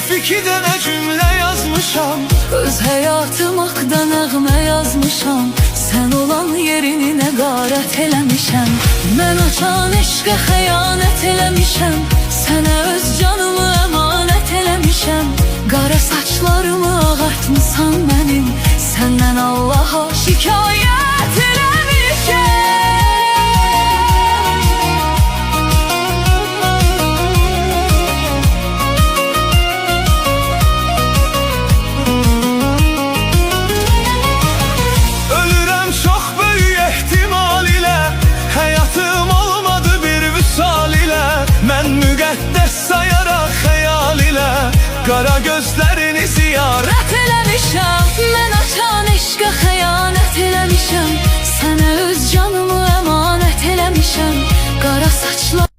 hərf iki dənə cümlə yazmışam. Öz həyatım haqqda nəğmə yazmışam. Sən olan yerini nə qarət eləmişəm. Mən açan eşqə xəyanət eləmişəm. Sənə öz canımı əmanət eləmişəm. Qara saçlarımı ağartmısan mənim. Səndən Allaha şikayət eləmişəm. Ölürəm çox böyük ehtimal ilə. Həyatım olmadı bir vüsal ilə. Mən müqəddəs sayaraq xəyal ilə qara gözlərini ziyarət eləmişəm. Mən açan eşqə xəyanət eləmişəm. Sənə öz canımı əmanət eləmişəm. Qara saçlar